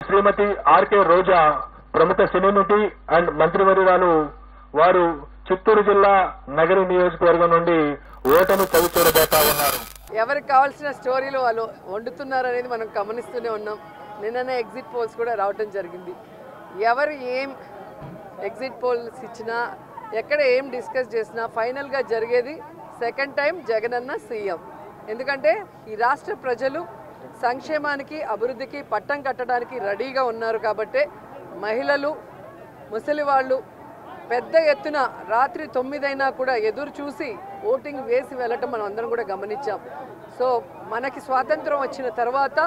శ్రీమతి RK రోజా ప్రముఖ సినీ నటి and మంత్రివర్యురాలు వారు చిత్తూరు జిల్లా నగరి నియోజకవర్గం నుండి ఓటమి చవిచూడబోతా ఉన్నారు. ఎవరికి కావాల్సిన స్టోరీలు వాళ్ళు వండుతున్నారు అనేది మనం గమనిస్తూనే ఉన్నాం. నిన్ననే ఎగ్జిట్ పోల్స్ కూడా రావటం జరిగింది. ఎవరు ఏం ఎగ్జిట్ పోల్స్ ఇచ్చినా ఎక్కడ ఏం డిస్కస్ చేసినా ఫైనల్గా జరిగేది సెకండ్ టైం జగనన్న సీఎం. ఎందుకంటే ఈ రాష్ట్ర ప్రజలు సంక్షేమానికి అభివృద్ధికి పట్టం కట్టడానికి రెడీగా ఉన్నారు. కాబట్టి మహిళలు ముసలి వాళ్ళు పెద్ద ఎత్తున రాత్రి 9 అయినా కూడా ఎదురు చూసి ఓటింగ్ వేసి వెళ్ళటం మనం అందరం కూడా గమనించాం. సో మనకి స్వాతంత్రం వచ్చిన తర్వాత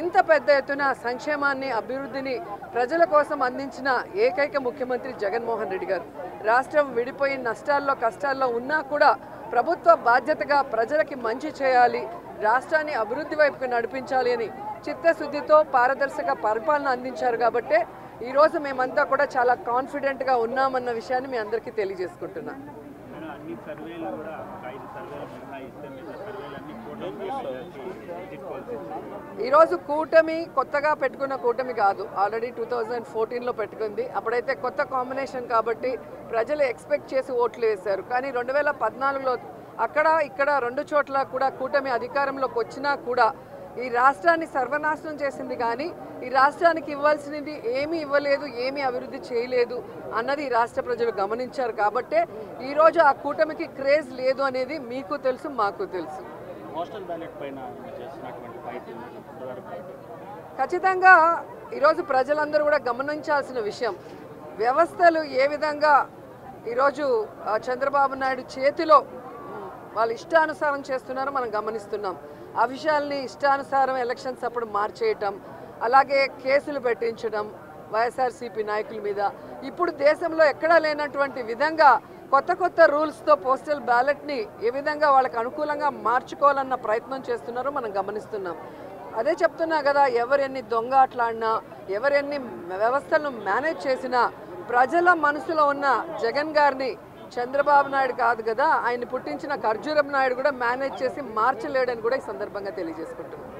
ఇంత పెద్ద ఎత్తున సంక్షేమాన్ని అభివృద్ధిని ప్రజల కోసం అందించిన ఏకైక ముఖ్యమంత్రి జగన్మోహన్ రెడ్డి గారు. రాష్ట్రం విడిపోయి నష్టాల్లో కష్టాల్లో ఉన్నా కూడా ప్రభుత్వ బాధ్యతగా ప్రజలకి మంచి చేయాలి, రాష్ట్రాన్ని అభివృద్ధి వైపుకు నడిపించాలి అని చిత్తశుద్ధితో పారదర్శక పరిపాలన అందించారు. కాబట్టి ఈరోజు మేమంతా కూడా చాలా కాన్ఫిడెంట్గా ఉన్నామన్న విషయాన్ని మీ అందరికీ తెలియజేసుకుంటున్నాం. ఈరోజు కూటమి కొత్తగా పెట్టుకున్న కూటమి కాదు, ఆల్రెడీ 2014లో పెట్టుకుంది. అప్పుడైతే కొత్త కాంబినేషన్ కాబట్టి ప్రజలు ఎక్స్పెక్ట్ చేసి ఓట్లు వేశారు. కానీ 2014లో అక్కడ ఇక్కడ 2 చోట్ల కూడా కూటమి అధికారంలోకి వచ్చినా కూడా ఈ రాష్ట్రాన్ని సర్వనాశనం చేసింది. కానీ ఈ రాష్ట్రానికి ఇవ్వాల్సినది ఏమీ ఇవ్వలేదు, ఏమీ అభివృద్ధి చేయలేదు అన్నది ఈ రాష్ట్ర ప్రజలు గమనించారు. కాబట్టే ఈరోజు ఆ కూటమికి క్రేజ్ లేదు అనేది మీకు తెలుసు, మాకు తెలుసు. ఖచ్చితంగా ఈరోజు ప్రజలందరూ కూడా గమనించాల్సిన విషయం, వ్యవస్థలు ఏ విధంగా ఈరోజు చంద్రబాబు నాయుడు చేతిలో వాళ్ళు ఇష్టానుసారం చేస్తున్నారో మనం గమనిస్తున్నాం. ఆ విషయాల్ని ఇష్టానుసారం ఎలక్షన్స్ అప్పుడు మార్చేయటం, అలాగే కేసులు పెట్టించడం వైఎస్ఆర్సీపీ నాయకుల మీద. ఇప్పుడు దేశంలో ఎక్కడా లేనటువంటి విధంగా కొత్త కొత్త రూల్స్తో పోస్టల్ బ్యాలెట్ని ఏ విధంగా వాళ్ళకి అనుకూలంగా మార్చుకోవాలన్న ప్రయత్నం చేస్తున్నారో మనం గమనిస్తున్నాం. అదే చెప్తున్నా కదా, ఎవరెన్ని దొంగ ఆటలాడినా, ఎవరెన్ని వ్యవస్థలను మేనేజ్ చేసినా ప్రజల మనసులో ఉన్న జగన్ గారిని చంద్రబాబు నాయుడు కాదు కదా, ఆయన పుట్టించిన ఖర్జూరం నాయుడు కూడా మేనేజ్ చేసి మార్చలేడని కూడా ఈ సందర్భంగా తెలియజేసుకుంటున్నాం.